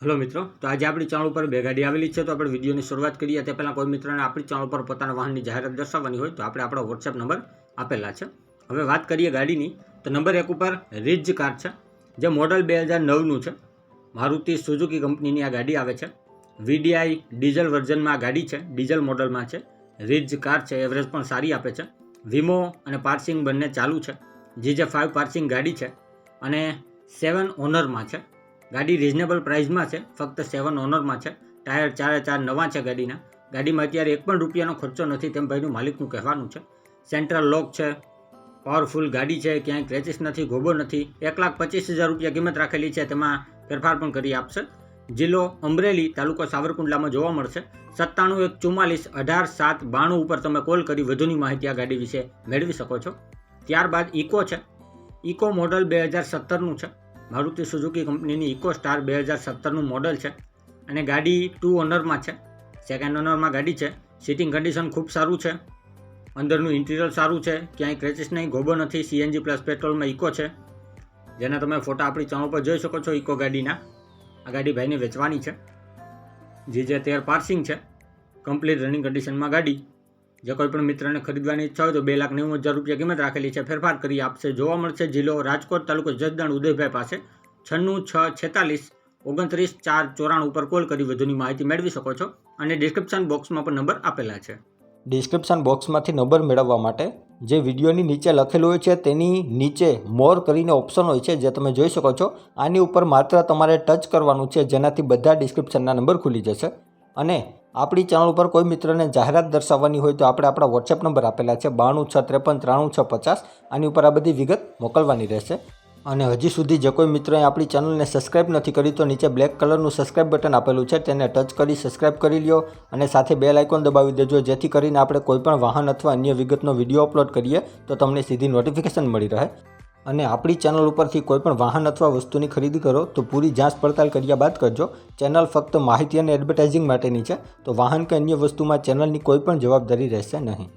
Hello मित्रों, तो आज अपनी चैनल पर बे गाड़ी आवेली है। तो आप वीडियो की शुरुआत करिए ते पहला कोई मित्र ने अपनी चैनल पर पोताना वाहन की जाहेरात दर्शावવાની હોય तो આપણે આપણો WhatsApp नंबर આપેલા છે। હવે વાત કરીએ ગાડીની તો નંબર 1 ઉપર रिज કાર છે જે મોડલ 2009 નું છે। મારુતિ સુઝુકી કંપનીની આ ગાડી આવે છે। VDI ડીઝલ વર્ઝનમાં આ ગાડી છે, ડીઝલ મોડલમાં છે। रिज કાર છે, એવરેજ પણ સારી આપે છે। વીમો અને પાર્સિંગ બંને ચાલુ છે। GJ5 પાર્સિંગ ગાડી છે અને 7 ઓનરમાં છે। गाड़ी रिजनेबल प्राइस में है, फक्त 7 ओनर में है। टायर 4 नवा है गाड़ी गाड़ी में अत्यारे 1 पण रूपिया खर्चो नहीं तेम भाई मालिक कहवानुं छे। सेंट्रल लॉक है, पावरफुल गाड़ी है, क्या क्रेचिस नहीं, गोबो नहीं। 1,25,000 रुपया किंमत राखेली है, तेमां फेरफार पण करी आपशे। जिल्लो अमरेली, तालुको सावरकुंडला में जोवा मळशे। 9714487292 पर तमे कॉल करी वधुनी माहिती आ गाड़ी विषे मेळवी शको छो। त्यारबाद इको है, इको मॉडल 2017 નું છે। Maruti Suzuki company eco star 2017 model है और गाड़ी 2 ओनर में है, सेकंड ओनर में गाड़ी है। सीटिंग कंडीशन खूब सारू है, अंदरनु इंटीरियर सारू है, क्या क्रेचिस नहीं, गोबो नहीं। CNG प्लस पेट्रोल में इको है, जेना तमे फोटा अपनी चैनल पर जोई शको छो। इको गाड़ीना आ गाड़ी भाई ने वेचवानी है। GJ13 पार्सिंग है, कम्प्लीट रनिंग कंडीशन में गाड़ी। जो कोईपण मित्र ने खरीदवानी इच्छा हो तो 2,90,000 रुपया किंमत राखेली है, फेरफार करी आपसे। जोवा मळशे जिल्लो राजकोट, तालुको जसदण, उदयभाई पासे। 9646 29 4 94 पर कॉल करी वधुनी माहिती मेळवी शको छो અને ડિસ્ક્રિપ્શન બોક્સમાં પણ નંબર આપેલા છે। ડિસ્ક્રિપ્શન બોક્સમાંથી નંબર મેળવવા માટે જે વિડીયોની નીચે લખેલું હોય છે તેની નીચે મોર કરીને ઓપ્શન હોય છે, જે તમે જોઈ શકો છો। આની ઉપર માત્ર તમારે ટચ કરવાનું છે, જેનાથી બધા ડિસ્ક્રિપ્શનના નંબર ખુલી જશે। અને આપણી ચેનલ ઉપર કોઈ મિત્રને જાહેરાત દર્શાવવાની હોય તો આપણે આપણા WhatsApp નંબર આપેલા છે 9263539650। આની ઉપર આ બધી વિગત મોકલવાની રહેશે। અને હજી સુધી જે કોઈ મિત્રોએ આપણી ચેનલને સબસ્ક્રાઇબ નથી કરી તો નીચે બ્લેક કલરનું સબસ્ક્રાઇબ બટન આપેલું છે, તેને ટચ કરી સબસ્ક્રાઇબ કરી લ્યો અને સાથે બેલ આઇકોન દબાવી દેજો, જેથી કરીને આપણે કોઈપણ વાહન અથવા અન્ય વિગતનો વિડીયો અપલોડ કરીએ તો તમને સીધી નોટિફિકેશન મળી રહે। અને આપણી ચેનલ ઉપરથી કોઈપણ વાહન અથવા વસ્તુની ખરીદી કરો તો પૂરી જાંચ પડતાલ કર્યા બાદ કરજો। ચેનલ ફક્ત માહિતી અને એડવર્ટાઇઝિંગ માટેની છે, તો વાહન કે અન્ય વસ્તુમાં ચેનલની કોઈ પણ જવાબદારી રહેશે નહીં।